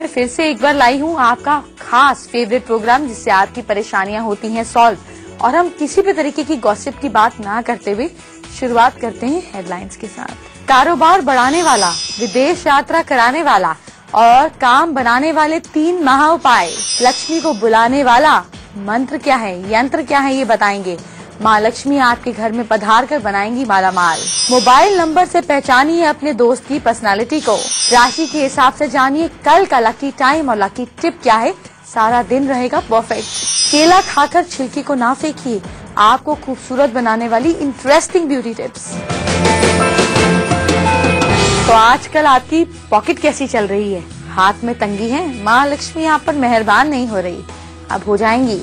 फिर से एक बार लाई हूँ आपका खास फेवरेट प्रोग्राम जिससे आपकी परेशानियाँ होती हैं सॉल्व, और हम किसी भी तरीके की गॉसिप की बात ना करते हुए शुरुआत करते हैं हेडलाइंस के साथ। कारोबार बढ़ाने वाला, विदेश यात्रा कराने वाला और काम बनाने वाले 3 महा उपाय। लक्ष्मी को बुलाने वाला मंत्र क्या है, यंत्र क्या है, ये बताएंगे। माँ लक्ष्मी आपके घर में पधार कर बनाएंगी मालामाल। मोबाइल नंबर से पहचानिए अपने दोस्त की पर्सनालिटी को। राशि के हिसाब से जानिए कल का लकी टाइम और लकी टिप क्या है, सारा दिन रहेगा परफेक्ट। केला खाकर छिलके को ना फेंकिए, आपको खूबसूरत बनाने वाली इंटरेस्टिंग ब्यूटी टिप्स। तो आजकल आपकी पॉकेट कैसी चल रही है, हाथ में तंगी है, माँ लक्ष्मी आप पर मेहरबान नहीं हो रही, अब हो जाएंगी।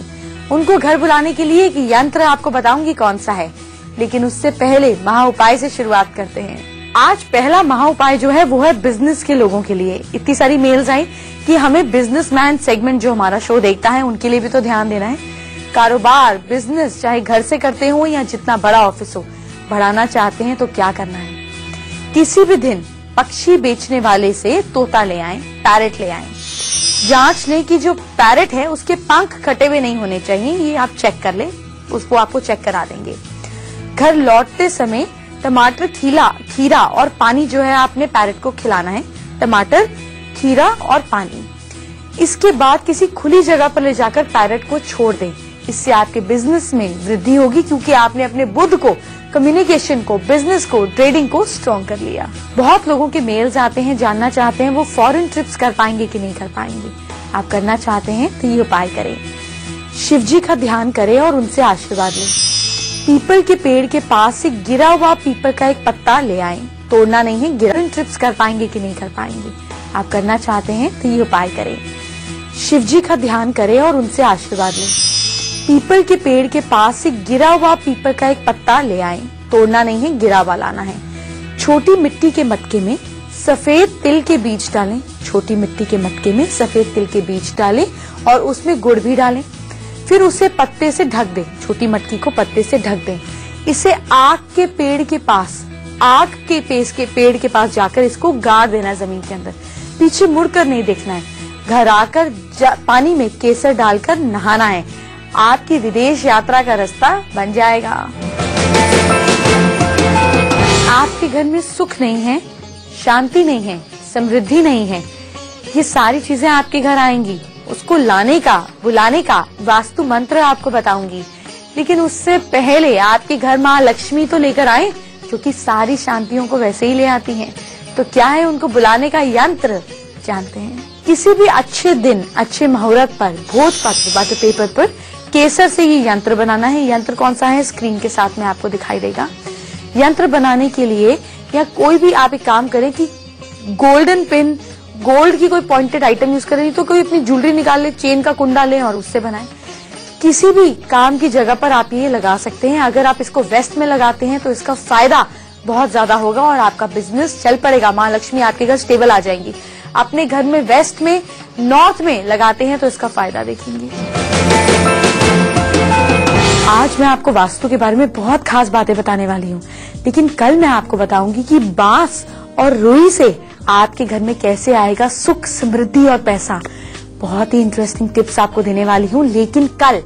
उनको घर बुलाने के लिए एक यंत्र आपको बताऊंगी कौन सा है, लेकिन उससे पहले महा उपाय से शुरुआत करते हैं। आज पहला महा उपाय जो है वो है बिजनेस के लोगों के लिए। इतनी सारी मेल्स आई कि हमें बिजनेसमैन सेगमेंट जो हमारा शो देखता है उनके लिए भी तो ध्यान देना है। कारोबार, बिजनेस चाहे घर से करते हो या जितना बड़ा ऑफिस हो, बढ़ाना चाहते हैं तो क्या करना है। किसी भी दिन पक्षी बेचने वाले से तोता ले आएं, पैरेट ले आएं। जांच लें कि जो पैरेट है उसके पंख कटे हुए नहीं होने चाहिए, ये आप चेक कर ले, उसको आपको चेक करा देंगे। घर लौटते समय टमाटर, खीरा और पानी जो है आपने पैरेट को खिलाना है। टमाटर, खीरा और पानी। इसके बाद किसी खुली जगह पर ले जाकर पैरेट को छोड़ दें। इससे आपके बिजनेस में वृद्धि होगी क्योंकि आपने अपने बुद्ध को, कम्युनिकेशन को, बिजनेस को, ट्रेडिंग को स्ट्रॉन्ग कर लिया। बहुत लोगों के मेल्स आते हैं, जानना चाहते हैं वो फॉरेन ट्रिप्स कर पाएंगे कि नहीं कर पाएंगे। आप करना चाहते हैं तो ये उपाय करें। शिव जी का ध्यान करें और उनसे आशीर्वाद लें। पीपल के पेड़ के पास से गिरा हुआ पीपल का एक पत्ता ले आएं, तोड़ना नहीं है। फॉरेन ट्रिप्स कर पाएंगे कि नहीं कर पाएंगे। आप करना चाहते हैं तो ये उपाय करें। शिव जी का ध्यान करें और उनसे आशीर्वाद लें। पीपल के पेड़ के पास से गिरा हुआ पीपल का एक पत्ता ले आएं, तोड़ना नहीं है, गिरा हुआ लाना है। छोटी मिट्टी के मटके में सफेद तिल के बीज डालें। छोटी मिट्टी के मटके में सफेद तिल के बीज डालें और उसमें गुड़ भी डालें। फिर उसे पत्ते से ढक दें। छोटी मटकी को पत्ते से ढक दें। इसे आग के पेड़ के पास जाकर इसको गाड़ देना जमीन के अंदर। पीछे मुड़कर नहीं देखना है। घर आकर पानी में केसर डालकर नहाना है। आपकी विदेश यात्रा का रास्ता बन जाएगा। आपके घर में सुख नहीं है, शांति नहीं है, समृद्धि नहीं है, ये सारी चीजें आपके घर आएंगी। उसको लाने का, बुलाने का वास्तु मंत्र आपको बताऊंगी, लेकिन उससे पहले आपके घर माँ लक्ष्मी तो लेकर आए, क्योंकि सारी शांतियों को वैसे ही ले आती हैं। तो क्या है उनको बुलाने का यंत्र, जानते हैं। किसी भी अच्छे दिन, अच्छे मुहूर्त पर भोजपत्र बाकी पेपर पर केसर से ये यंत्र बनाना है। यंत्र कौन सा है, स्क्रीन के साथ में आपको दिखाई देगा। यंत्र बनाने के लिए या कोई भी आप एक काम करें कि गोल्डन पिन, गोल्ड की कोई पॉइंटेड आइटम यूज करें, तो कोई अपनी ज्वेलरी निकाल ले, चेन का कुंडा लें और उससे बनाएं। किसी भी काम की जगह पर आप ये लगा सकते हैं। अगर आप इसको वेस्ट में लगाते हैं तो इसका फायदा बहुत ज्यादा होगा और आपका बिजनेस चल पड़ेगा। माँ लक्ष्मी आपके घर स्टेबल आ जाएंगी। अपने घर में वेस्ट में, नॉर्थ में लगाते हैं तो इसका फायदा देखेंगे। आज मैं आपको वास्तु के बारे में बहुत खास बातें बताने वाली हूँ, लेकिन कल मैं आपको बताऊंगी कि बांस और रुई से आपके घर में कैसे आएगा सुख, समृद्धि और पैसा। बहुत ही इंटरेस्टिंग टिप्स आपको देने वाली हूँ, लेकिन कल।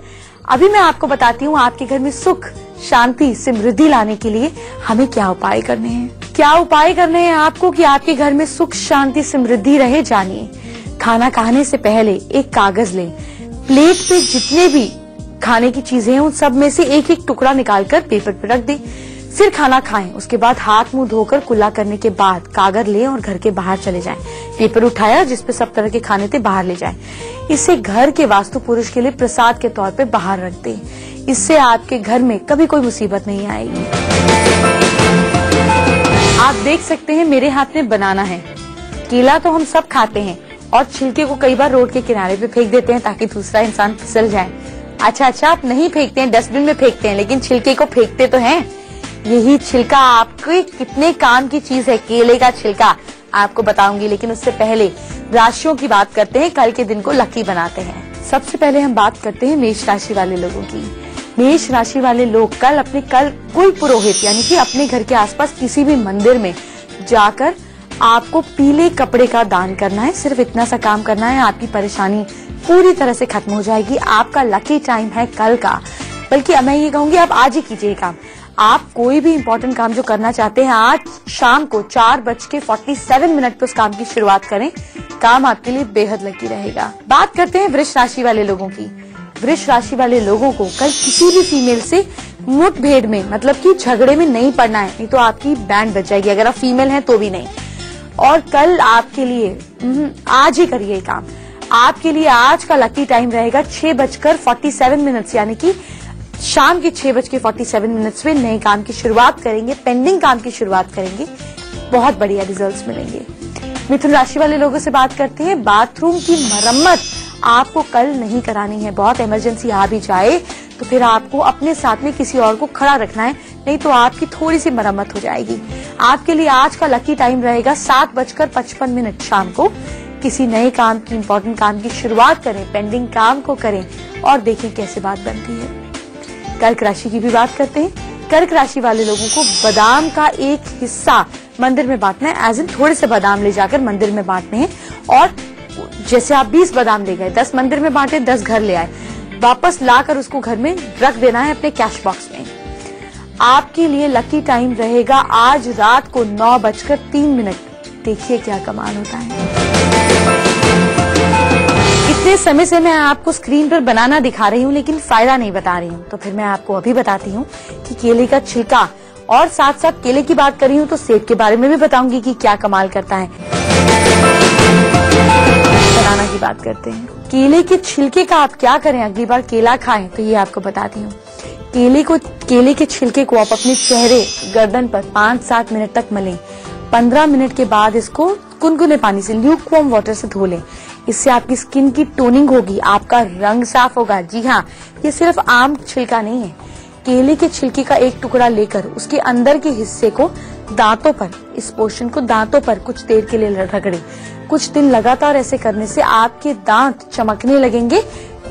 अभी मैं आपको बताती हूँ आपके घर में सुख, शांति, समृद्धि लाने के लिए हमें क्या उपाय करने हैं। क्या उपाय करने हैं आपको कि आपके घर में सुख, शांति, समृद्धि रहे, जानिए। खाना खाने से पहले एक कागज लें। प्लेट पे जितने भी खाने की चीजें हैं उन सब में से एक एक टुकड़ा निकालकर पेपर पर रख दें। फिर खाना खाएं। उसके बाद हाथ मुंह धोकर कुल्ला करने के बाद कागज लें और घर के बाहर चले जाएं। पेपर उठाया जिसपे सब तरह के खाने थे, बाहर ले जाएं। इसे घर के वास्तु पुरुष के लिए प्रसाद के तौर पे बाहर रख दें। इससे आपके घर में कभी कोई मुसीबत नहीं आएगी। आप देख सकते हैं मेरे हाथ में बनाना है। केला तो हम सब खाते हैं और छिलके को कई बार रोड के किनारे पे फेंक देते हैं ताकि दूसरा इंसान फिसल जाए। अच्छा, आप नहीं फेंकते हैं, डस्टबिन में फेंकते हैं, लेकिन छिलके को फेंकते तो हैं। यही छिलका आपके कितने काम की चीज है, केले का छिलका आपको बताऊंगी। लेकिन उससे पहले राशियों की बात करते हैं, कल के दिन को लकी बनाते हैं। सबसे पहले हम बात करते हैं मेष राशि वाले लोगों की। मेष राशि वाले लोग कल कुल पुरोहित यानी कि अपने घर के आसपास किसी भी मंदिर में जाकर आपको पीले कपड़े का दान करना है। सिर्फ इतना सा काम करना है, आपकी परेशानी पूरी तरह से खत्म हो जाएगी। आपका लकी टाइम है कल का, बल्कि मैं ये कहूंगी आप आज ही कीजिए काम। आप कोई भी इंपॉर्टेंट काम जो करना चाहते हैं आज शाम को 4:47 पे उस काम की शुरुआत करें। काम आपके लिए बेहद लकी रहेगा। बात करते हैं वृष राशि वाले लोगों की। वृष राशि वाले लोगों को कल किसी भी फीमेल से मुठभेड़ में, मतलब कि झगड़े में नहीं पड़ना है, नहीं तो आपकी बैंड बच जाएगी। अगर आप फीमेल हैं तो भी नहीं। और कल आपके लिए आज ही करिए काम। आपके लिए आज का लकी टाइम रहेगा 6:47, यानी कि शाम के 6:47 पे नए काम की शुरुआत करेंगे, पेंडिंग काम की शुरुआत करेंगे, बहुत बढ़िया रिजल्ट्स मिलेंगे। मिथुन राशि वाले लोगों से बात करते हैं। बाथरूम की मरम्मत आपको कल नहीं करानी है। बहुत इमरजेंसी आ भी जाए तो फिर आपको अपने साथ में किसी और को खड़ा रखना है, नहीं तो आपकी थोड़ी सी मरम्मत हो जाएगी। आपके लिए आज का लकी टाइम रहेगा 7:55 शाम को। किसी नए काम की, इंपॉर्टेंट काम की शुरुआत करें, पेंडिंग काम को करें और देखें कैसे बात बनती है। कर्क राशि की भी बात करते हैं। कर्क राशि वाले लोगों को बादाम का एक हिस्सा मंदिर में बांटना है, एज इन थोड़े से बादाम ले जाकर मंदिर में बांटने हैं। और जैसे आप 20 बादाम ले गए, 10 मंदिर में बांटे, 10 घर ले आए, वापस लाकर उसको घर में रख देना है अपने कैश बॉक्स में। आपके लिए लकी टाइम रहेगा आज रात को 9:03। देखिए क्या कमाल होता है। इतने समय से मैं आपको स्क्रीन पर बनाना दिखा रही हूँ लेकिन फायदा नहीं बता रही हूँ, तो फिर मैं आपको अभी बताती हूँ कि केले का छिलका, और साथ साथ केले की बात कर रही हूँ तो सेब के बारे में भी बताऊंगी कि क्या कमाल करता है। बनाना की बात करते हैं। केले के छिलके का आप क्या करें अगली बार केला खाएं, तो ये आपको बताती हूँ। केले के छिलके को आप अपने चेहरे, गर्दन पर 5-7 मिनट तक मलें। 15 मिनट के बाद इसको गुनगुने पानी से, ल्यूकवार्म वाटर से धो लें। इससे आपकी स्किन की टोनिंग होगी, आपका रंग साफ होगा। जी हाँ, ये सिर्फ आम छिलका नहीं है। केले के छिलके का एक टुकड़ा लेकर उसके अंदर के हिस्से को दांतों पर, इस पोर्शन को दांतों पर कुछ देर के लिए रगड़ें। कुछ दिन लगातार ऐसे करने से आपके दांत चमकने लगेंगे,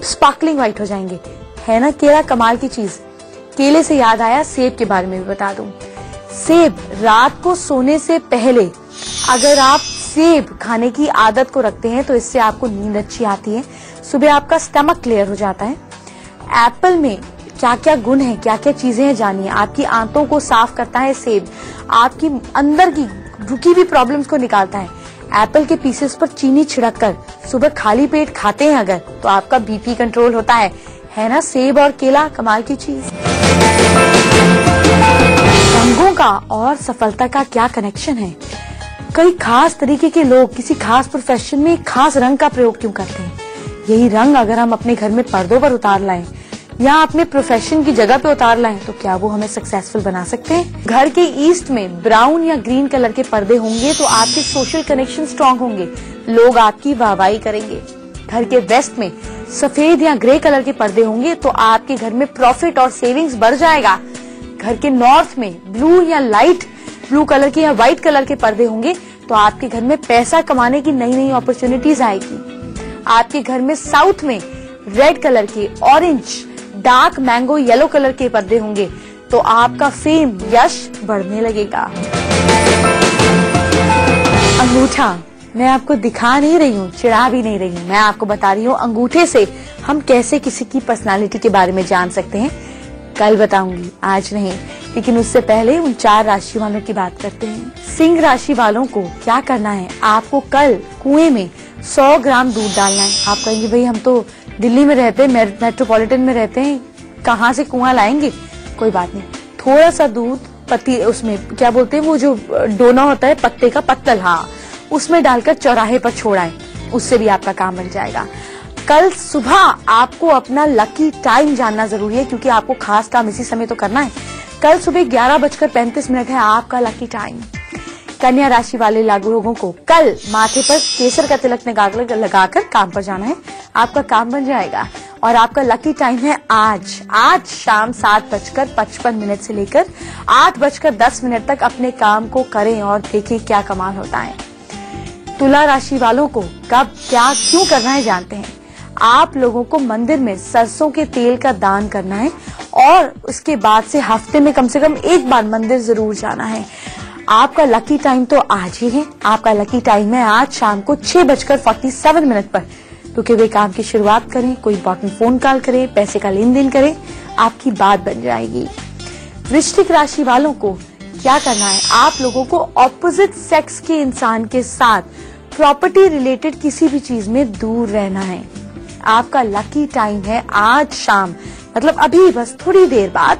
स्पार्कलिंग व्हाइट हो जाएंगे। है ना केला कमाल की चीज। केले से याद आया, सेब के बारे में भी बता दूं। सेब रात को सोने से पहले अगर आप सेब खाने की आदत को रखते हैं तो इससे आपको नींद अच्छी आती है, सुबह आपका स्टमक क्लियर हो जाता है। एप्पल में क्या क्या गुण है, क्या क्या चीजें हैं जानिए। आपकी आंतों को साफ करता है सेब, आपकी अंदर की रुकी हुई प्रॉब्लम्स को निकालता है। एप्पल के पीसेस पर चीनी छिड़ककर सुबह खाली पेट खाते हैं अगर, तो आपका बीपी कंट्रोल होता है ना। सेब और केला कमाल की चीज। रंगों का और सफलता का क्या कनेक्शन है? कई खास तरीके के लोग किसी खास प्रोफेशन में खास रंग का प्रयोग क्यों करते हैं? यही रंग अगर हम अपने घर में पर्दों पर उतार लाएं या अपने प्रोफेशन की जगह पे उतार लाएं तो क्या वो हमें सक्सेसफुल बना सकते हैं? घर के ईस्ट में ब्राउन या ग्रीन कलर के पर्दे होंगे तो आपके सोशल कनेक्शन स्ट्रांग होंगे, लोग आपकी वाहवाही करेंगे। घर के वेस्ट में सफेद या ग्रे कलर के पर्दे होंगे तो आपके घर में प्रॉफिट और सेविंग्स बढ़ जाएगा। घर के नॉर्थ में ब्लू या लाइट ब्लू कलर के या व्हाइट कलर के पर्दे होंगे तो आपके घर में पैसा कमाने की नई नई अपॉर्चुनिटीज आएगी। आपके घर में साउथ में रेड कलर के, orange, dark mango yellow colour के पर्दे होंगे तो आपका फेम, यश बढ़ने लगेगा। अंगूठा मैं आपको दिखा नहीं रही हूँ, चिढ़ा भी नहीं रही हूँ, मैं आपको बता रही हूँ अंगूठे से हम कैसे किसी की पर्सनालिटी के बारे में जान सकते हैं। कल बताऊंगी, आज नहीं। लेकिन उससे पहले उन 4 राशि वालों की बात करते हैं। सिंह राशि वालों को क्या करना है? आपको कल कुएं में 100 ग्राम दूध डालना है। आप कहेंगे भाई हम तो दिल्ली में रहते हैं, मेट्रोपॉलिटन में रहते हैं, कहाँ से कुआं लाएंगे? कोई बात नहीं, थोड़ा सा दूध पत्ती, उसमें क्या बोलते हैं वो जो डोना होता है पत्ते का, पत्तल, हाँ, उसमें डालकर चौराहे पर छोड़ाएं, उससे भी आपका काम बन जाएगा। कल सुबह आपको अपना लकी टाइम जानना जरूरी है क्योंकि आपको खास काम इसी समय तो करना है। कल सुबह 11:35 है आपका लकी टाइम। कन्या राशि वाले लोगों को कल माथे पर केसर का तिलक लगाकर काम पर जाना है, आपका काम बन जाएगा। और आपका लकी टाइम है आज शाम 7:55 से लेकर 8:10 तक अपने काम को करें और देखें क्या कमाल होता है। तुला राशि वालों को कब क्या क्यों करना है जानते हैं। आप लोगों को मंदिर में सरसों के तेल का दान करना है और उसके बाद से हफ्ते में कम से कम एक बार मंदिर जरूर जाना है। आपका लकी टाइम तो आज ही है। आपका लकी टाइम है आज शाम को 6:47 पर। रुके हुए काम की शुरुआत करें, कोई इंपॉर्टेंट फोन कॉल करें, पैसे का लेन देन करें, आपकी बात बन जाएगी। वृश्चिक राशि वालों को क्या करना है, आप लोगों को ऑपोजिट सेक्स के इंसान के साथ प्रॉपर्टी रिलेटेड किसी भी चीज में दूर रहना है। आपका लकी टाइम है आज शाम, मतलब अभी बस थोड़ी देर बाद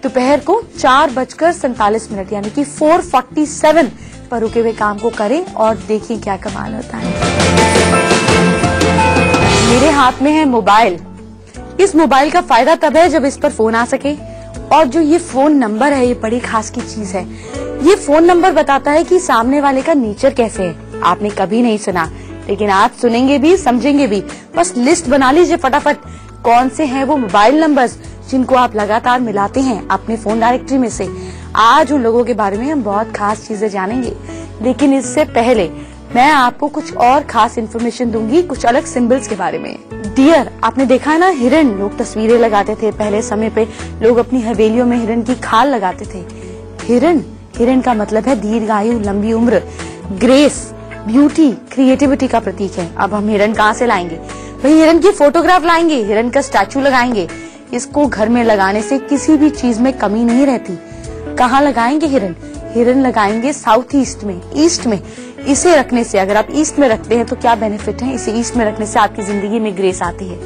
दोपहर को 4:47 यानी कि 4:47 पर रुके हुए काम को करें और देखिए क्या कमाल होता है। मेरे हाथ में है मोबाइल। इस मोबाइल का फायदा तब है जब इस पर फोन आ सके, और जो ये फोन नंबर है ये बड़ी खास की चीज है। ये फोन नंबर बताता है कि सामने वाले का नेचर कैसे है। आपने कभी नहीं सुना, लेकिन आप सुनेंगे भी, समझेंगे भी। बस लिस्ट बना लीजिए फटाफट, कौन से हैं वो मोबाइल नंबर्स जिनको आप लगातार मिलाते हैं अपने फोन डायरेक्टरी में से। आज उन लोगों के बारे में हम बहुत खास चीजें जानेंगे, लेकिन इससे पहले मैं आपको कुछ और खास इन्फॉर्मेशन दूंगी, कुछ अलग सिंबल्स के बारे में। डियर, आपने देखा है ना, हिरण लोग तस्वीरें लगाते थे पहले समय पे। लोग अपनी हवेलियों में हिरण की खाल लगाते थे। हिरण का मतलब है दीर्घायु, लंबी उम्र, ग्रेस, ब्यूटी, क्रिएटिविटी का प्रतीक है। अब हम हिरण कहाँ से लाएंगे भाई? हिरण की फोटोग्राफ लाएंगे, हिरण का स्टैचू लगाएंगे। इसको घर में लगाने से किसी भी चीज में कमी नहीं रहती। कहाँ लगाएंगे हिरण लगाएंगे साउथ ईस्ट में। इसे रखने से, अगर आप ईस्ट में रखते हैं तो क्या बेनिफिट है? इसे ईस्ट में रखने से आपकी जिंदगी में ग्रेस आती है।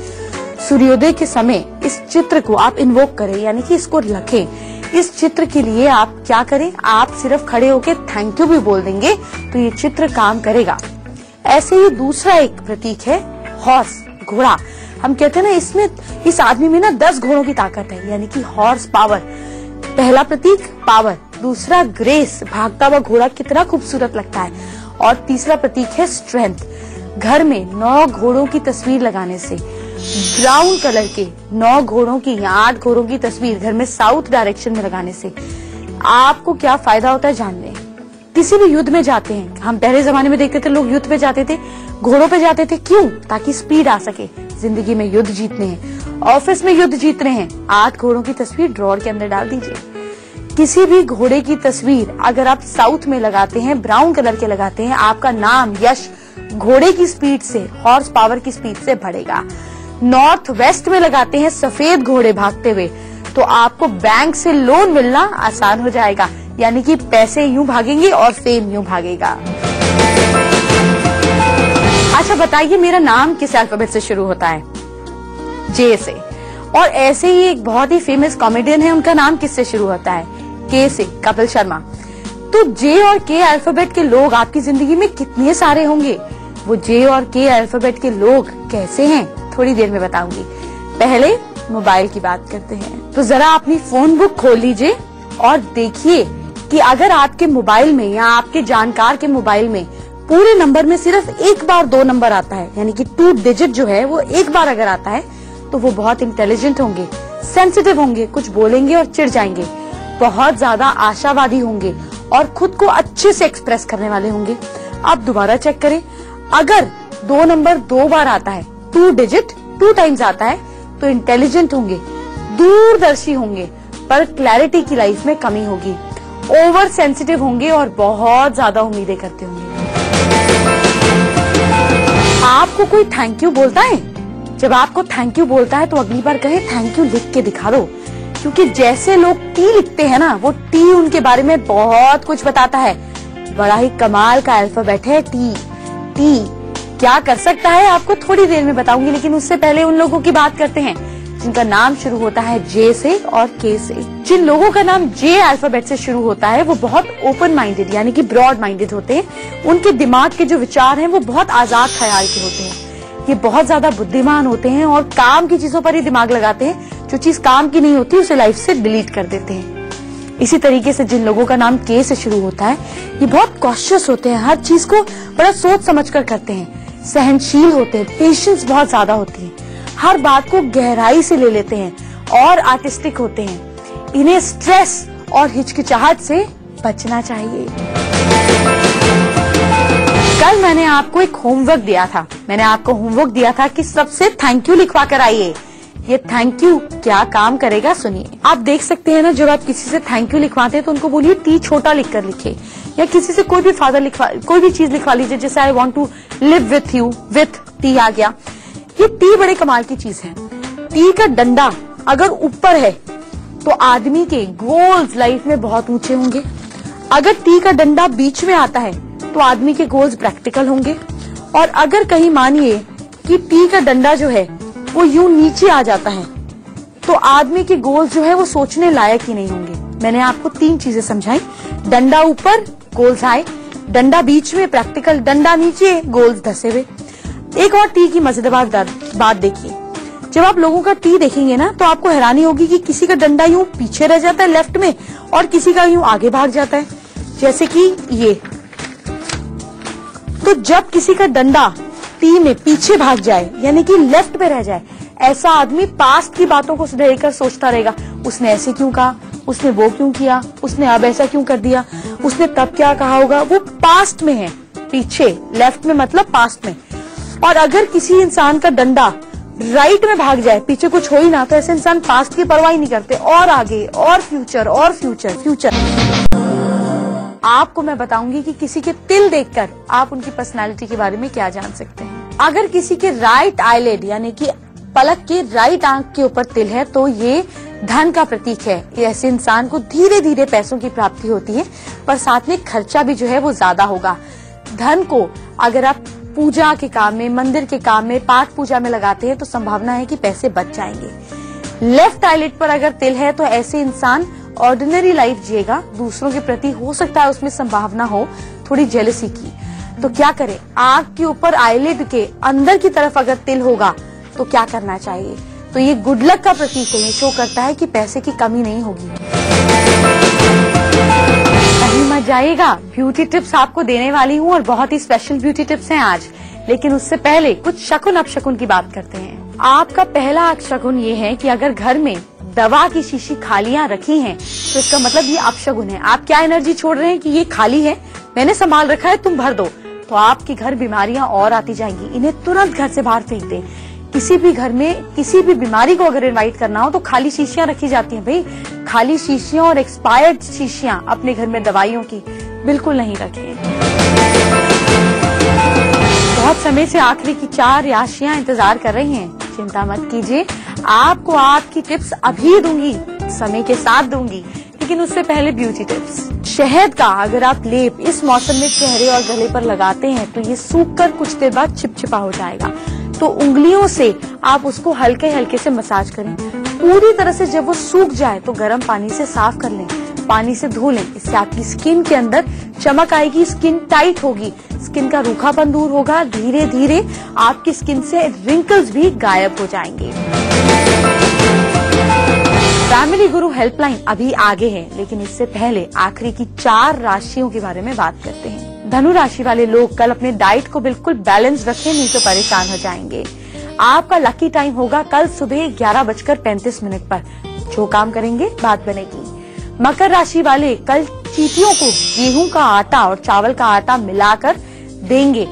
सूर्योदय के समय इस चित्र को आप इन्वोक करें, यानी कि इसको रखें। इस चित्र के लिए आप क्या करें, आप सिर्फ खड़े होकर थैंक यू भी बोल देंगे तो ये चित्र काम करेगा। ऐसे ही दूसरा एक प्रतीक है हॉर्स, घोड़ा। हम कहते हैं ना, इस आदमी में ना 10 घोड़ों की ताकत है, यानी कि हॉर्स पावर। पहला प्रतीक पावर, दूसरा ग्रेस, भागता हुआ घोड़ा कितना खूबसूरत लगता है, और तीसरा प्रतीक है स्ट्रेंथ। घर में 9 घोड़ों की तस्वीर लगाने से, ब्राउन कलर के 9 घोड़ों की या 8 घोड़ों की तस्वीर घर में साउथ डायरेक्शन में लगाने से आपको क्या फायदा होता है जान लें। किसी भी युद्ध में जाते हैं, हम पहले जमाने में देखते थे लोग युद्ध पे जाते थे, घोड़ों पे जाते थे। क्यों? ताकि स्पीड आ सके। जिंदगी में युद्ध जीतने हैं, ऑफिस में युद्ध जीतने हैं, 8 घोड़ों की तस्वीर ड्रॉर के अंदर डाल दीजिए। किसी भी घोड़े की तस्वीर अगर आप साउथ में लगाते हैं, ब्राउन कलर के लगाते हैं, आपका नाम, यश घोड़े की स्पीड से, हॉर्स पावर की स्पीड से बढ़ेगा। नॉर्थ वेस्ट में लगाते हैं सफेद घोड़े भागते हुए, तो आपको बैंक से लोन मिलना आसान हो जाएगा, यानी कि पैसे यूं भागेंगे और फेम यूं भागेगा। अच्छा बताइए, मेरा नाम किस अल्फाबेट से शुरू होता है? जे से। और ऐसे ही एक बहुत ही फेमस कॉमेडियन है, उनका नाम किससे शुरू होता है? के से, कपिल शर्मा। तो जे और के अल्फाबेट के लोग आपकी जिंदगी में कितने सारे होंगे? वो जे और के अल्फाबेट के लोग कैसे हैं, थोड़ी देर में बताऊंगी। पहले मोबाइल की बात करते हैं। तो जरा अपनी फोन बुक खोल लीजिए और देखिए कि अगर आपके मोबाइल में या आपके जानकार के मोबाइल में पूरे नंबर में सिर्फ एक बार 2 नंबर आता है, यानी कि 2 डिजिट जो है वो एक बार अगर आता है, तो वो बहुत इंटेलिजेंट होंगे, सेंसिटिव होंगे, कुछ बोलेंगे और चिढ़ जाएंगे, बहुत ज्यादा आशावादी होंगे और खुद को अच्छे से एक्सप्रेस करने वाले होंगे। आप दोबारा चेक करें, अगर 2 नंबर 2 बार आता है, 2 डिजिट 2 टाइम्स आता है, तो इंटेलिजेंट होंगे, दूरदर्शी होंगे, पर क्लैरिटी की लाइफ में कमी होगी, ओवर सेंसिटिव होंगे और बहुत ज्यादा उम्मीदें करते होंगे। आपको कोई थैंक यू बोलता है? जब आपको थैंक यू बोलता है तो अगली बार कहे थैंक यू लिख के दिखा दो, क्योंकि जैसे लोग टी लिखते हैं ना, वो टी उनके बारे में बहुत कुछ बताता है। बड़ा ही कमाल का अल्फाबेट है टी। टी क्या कर सकता है आपको थोड़ी देर में बताऊंगी, लेकिन उससे पहले उन लोगों की बात करते हैं जिनका नाम शुरू होता है जे से और के से। जिन लोगों का नाम जे अल्फाबेट से शुरू होता है वो बहुत ओपन माइंडेड यानी कि ब्रॉड माइंडेड होते हैं। उनके दिमाग के जो विचार हैं वो बहुत आजाद ख्याल के होते हैं। ये बहुत ज्यादा बुद्धिमान होते हैं और काम की चीजों पर ही दिमाग लगाते हैं। जो चीज काम की नहीं होती उसे लाइफ से डिलीट कर देते हैं। इसी तरीके से जिन लोगों का नाम के से शुरू होता है ये बहुत कॉशियस होते हैं, हर चीज को बड़ा सोच समझ कर करते हैं, सहनशील होते हैं, पेशेंस बहुत ज्यादा होती है, हर बात को गहराई से ले लेते हैं और आर्टिस्टिक होते हैं। इन्हें स्ट्रेस और हिचकिचाहट से बचना चाहिए। कल मैंने आपको एक होमवर्क दिया था। मैंने आपको होमवर्क दिया था कि सबसे थैंक यू लिखवा कर आइए। ये थैंक यू क्या काम करेगा सुनिए। आप देख सकते हैं ना, जब आप किसी से थैंक यू लिखवाते हैं तो उनको बोलिए टी छोटा लिखकर लिखे, या किसी से कोई भी चीज लिखवा लीजिए, जैसे I want to live with you, with T आ गया। ये टी बड़े कमाल की चीज है। टी का डंडा अगर ऊपर है तो आदमी के गोल्स लाइफ में बहुत ऊंचे होंगे। अगर टी का डंडा बीच में आता है तो आदमी के गोल्स प्रैक्टिकल होंगे। और अगर कहीं मानिए कि टी का डंडा जो है वो यूं नीचे आ जाता है तो आदमी के गोल्स जो है वो सोचने लायक ही नहीं होंगे। मैंने आपको 3 चीजें समझाई, डंडा ऊपर गोल्स हाई, डंडा बीच में प्रैक्टिकल, डंडा नीचे गोल्स धसे हुए। एक और टी की मजेदार बात देखिए, जब आप लोगों का टी देखेंगे ना तो आपको हैरानी होगी कि किसी का डंडा यूं पीछे रह जाता है लेफ्ट में और किसी का यूं आगे भाग जाता है, जैसे कि ये। तो जब किसी का डंडा टी में पीछे भाग जाए यानी कि लेफ्ट पे रह जाए, ऐसा आदमी पास्ट की बातों को सुधेर सोचता रहेगा, उसने ऐसे क्यों कहा, उसने वो क्यों किया, उसने अब ऐसा क्यों कर दिया, उसने तब क्या कहा होगा। वो पास्ट में है, पीछे, लेफ्ट में मतलब पास्ट में। और अगर किसी इंसान का डंडा राइट में भाग जाए, पीछे कुछ हो ही ना, तो ऐसे इंसान पास्ट की परवाह ही नहीं करते, और आगे और फ्यूचर और फ्यूचर फ्यूचर। आपको मैं बताऊंगी कि किसी के तिल देखकर आप उनकी पर्सनालिटी के बारे में क्या जान सकते हैं। अगर किसी के राइट आईलिड यानी कि पलक के राइट आंख के ऊपर तिल है तो ये धन का प्रतीक है। ऐसे इंसान को धीरे धीरे पैसों की प्राप्ति होती है, पर साथ में खर्चा भी जो है वो ज्यादा होगा। धन को अगर आप पूजा के काम में, मंदिर के काम में, पाठ पूजा में लगाते हैं तो संभावना है कि पैसे बच जाएंगे। लेफ्ट आईलिड पर अगर तिल है तो ऐसे इंसान ऑर्डिनरी लाइफ जिएगा, दूसरों के प्रति हो सकता है उसमें संभावना हो थोड़ी जेलसी की। तो क्या करें, आंख के ऊपर आईलिड के अंदर की तरफ अगर तिल होगा तो क्या करना चाहिए। तो ये गुड लक का प्रतीक है, ये शो करता है कि पैसे की कमी नहीं होगी। कहीं मत जाइएगा, ब्यूटी टिप्स आपको देने वाली हूँ और बहुत ही स्पेशल ब्यूटी टिप्स हैं आज। लेकिन उससे पहले कुछ शकुन अपशकुन की बात करते हैं। आपका पहला शकुन ये है कि अगर घर में दवा की शीशी खालियां रखी हैं तो इसका मतलब ये अपशकुन है। आप क्या एनर्जी छोड़ रहे हैं कि ये खाली है, मैंने संभाल रखा है, तुम भर दो, तो आपके घर बीमारियां और आती जाएंगी। इन्हें तुरंत घर से बाहर फेंक दें। किसी भी घर में किसी भी बीमारी को अगर इनवाइट करना हो तो खाली शीशियां रखी जाती हैं। भाई खाली शीशियां और एक्सपायर्ड शीशियां अपने घर में दवाइयों की बिल्कुल नहीं रखें। बहुत समय से आखिरी की 4 राशियां इंतजार कर रही हैं, चिंता मत कीजिए, आपको आपकी टिप्स अभी दूंगी, समय के साथ दूंगी। लेकिन उससे पहले ब्यूटी टिप्स। शहद का अगर आप लेप इस मौसम में चेहरे और गले पर लगाते हैं तो ये सूख कर कुछ देर बाद चिपचिपा हो जाएगा। तो उंगलियों से आप उसको हल्के हल्के से मसाज करें। पूरी तरह से जब वो सूख जाए तो गर्म पानी से साफ कर लें, पानी से धो लें। इससे आपकी स्किन के अंदर चमक आएगी, स्किन टाइट होगी, स्किन का रूखापन दूर होगा। धीरे धीरे आपकी स्किन से रिंकल्स भी गायब हो जाएंगे। फैमिली गुरु हेल्पलाइन अभी आगे है, लेकिन इससे पहले आखिरी की 4 राशियों के बारे में बात करते हैं। धनु राशि वाले लोग कल अपने डाइट को बिल्कुल बैलेंस रखें, नहीं तो परेशान हो जाएंगे। आपका लकी टाइम होगा कल सुबह 11:35 पर। जो काम करेंगे बात बनेगी। मकर राशि वाले कल चींटियों को गेहूं का आटा और चावल का आटा मिलाकर देंगे।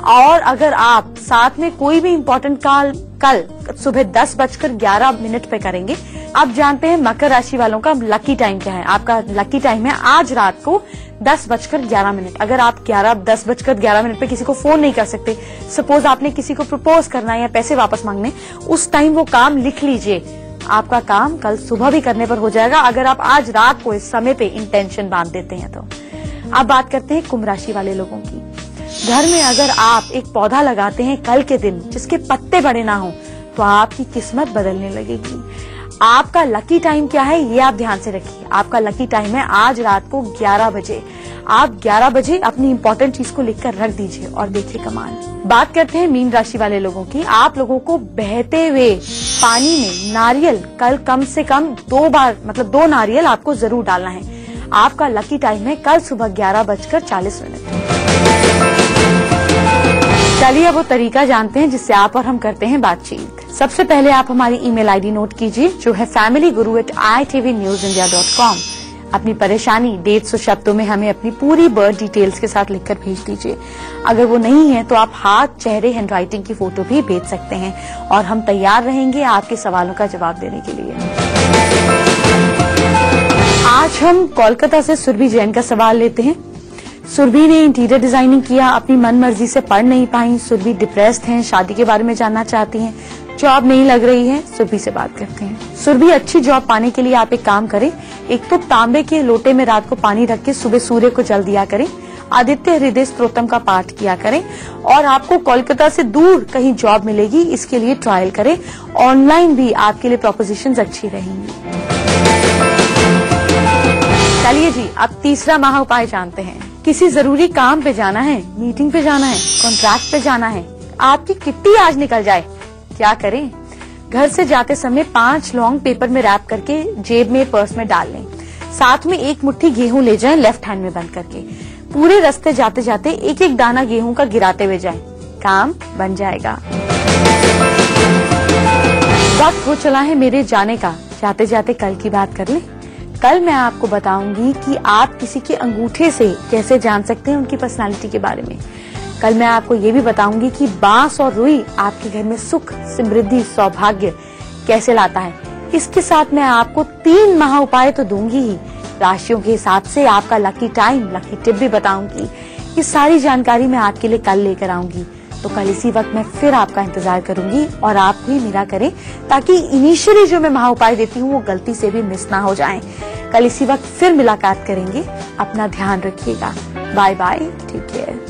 और अगर आप साथ में कोई भी इम्पोर्टेंट कॉल कल सुबह 10:11 पे करेंगे। अब जानते हैं मकर राशि वालों का लकी टाइम क्या है। आपका लकी टाइम है आज रात को 10:11। अगर आप 10:11 पे किसी को फोन नहीं कर सकते, सपोज आपने किसी को प्रपोज करना है या पैसे वापस मांगने, उस टाइम वो काम लिख लीजिए। आपका काम कल सुबह भी करने पर हो जाएगा अगर आप आज रात को इस समय पे इंटेंशन बांध देते हैं तो। अब बात करते हैं कुंभ राशि वाले लोगों की। घर में अगर आप एक पौधा लगाते हैं कल के दिन जिसके पत्ते बड़े ना हो तो आपकी किस्मत बदलने लगेगी। आपका लकी टाइम क्या है ये आप ध्यान से रखिए। आपका लकी टाइम है आज रात को 11 बजे। आप 11 बजे अपनी इंपॉर्टेंट चीज को लिखकर रख दीजिए और देखिए कमाल। बात करते हैं मीन राशि वाले लोगों की। आप लोगों को बहते हुए पानी में नारियल कल कम से कम 2 बार मतलब 2 नारियल आपको जरूर डालना है। आपका लकी टाइम है कल सुबह 11:40। चलिए अब वो तरीका जानते हैं जिससे आप और हम करते हैं बातचीत। सबसे पहले आप हमारी ईमेल आईडी नोट कीजिए जो है familyguru@itvnewsindia.com। अपनी परेशानी डेट्स और शब्दों में हमें अपनी पूरी बर्थ डिटेल्स के साथ लिखकर भेज दीजिए। अगर वो नहीं है तो आप हाथ, चेहरे, हैंडराइटिंग की फोटो भी भेज सकते हैं और हम तैयार रहेंगे आपके सवालों का जवाब देने के लिए। आज हम कोलकाता से सुरभि जैन का सवाल लेते हैं। सुरभि ने इंटीरियर डिजाइनिंग किया, अपनी मन मर्जी से पढ़ नहीं पाई। सुरभि डिप्रेस्ड हैं, शादी के बारे में जानना चाहती हैं, जॉब नहीं लग रही है। सुरभि से बात करते हैं। सुरभि, अच्छी जॉब पाने के लिए आप एक काम करें, एक तो तांबे के लोटे में रात को पानी रख के सुबह सूर्य को जल दिया करें, आदित्य हृदय स्तोत्रम का पाठ किया करें, और आपको कोलकाता से दूर कहीं जॉब मिलेगी, इसके लिए ट्रायल करें। ऑनलाइन भी आपके लिए प्रोपोजिशंस अच्छी रहेंगी। चलिए जी, अब तीसरा महा उपाय जानते हैं। किसी जरूरी काम पे जाना है, मीटिंग पे जाना है, कॉन्ट्रैक्ट पे जाना है, आपकी किट्टी आज निकल जाए, क्या करें? घर से जाते समय 5 लौंग पेपर में रैप करके जेब में पर्स में डाल लें। साथ में 1 मुट्ठी गेहूं ले जाएं, लेफ्ट हैंड में बंद करके। पूरे रास्ते जाते जाते 1-1 दाना गेहूं का गिराते हुए जाएं, काम बन जाएगा। वक्त हो चला है मेरे जाने का, जाते जाते कल की बात कर लें। कल मैं आपको बताऊंगी कि आप किसी के अंगूठे से कैसे जान सकते हैं उनकी पर्सनालिटी के बारे में। कल मैं आपको ये भी बताऊंगी कि बांस और रुई आपके घर में सुख, समृद्धि, सौभाग्य कैसे लाता है। इसके साथ मैं आपको 3 महा उपाय तो दूंगी ही, राशियों के हिसाब से आपका लकी टाइम, लकी टिप भी बताऊंगी। ये सारी जानकारी मैं आपके लिए कल लेकर आऊंगी। तो कल इसी वक्त मैं फिर आपका इंतजार करूंगी और आप भी मेरा करें, ताकि इनिशियली जो मैं महा उपाय देती हूँ वो गलती से भी मिस ना हो जाएं। कल इसी वक्त फिर मुलाकात करेंगे। अपना ध्यान रखिएगा। Bye bye, take care.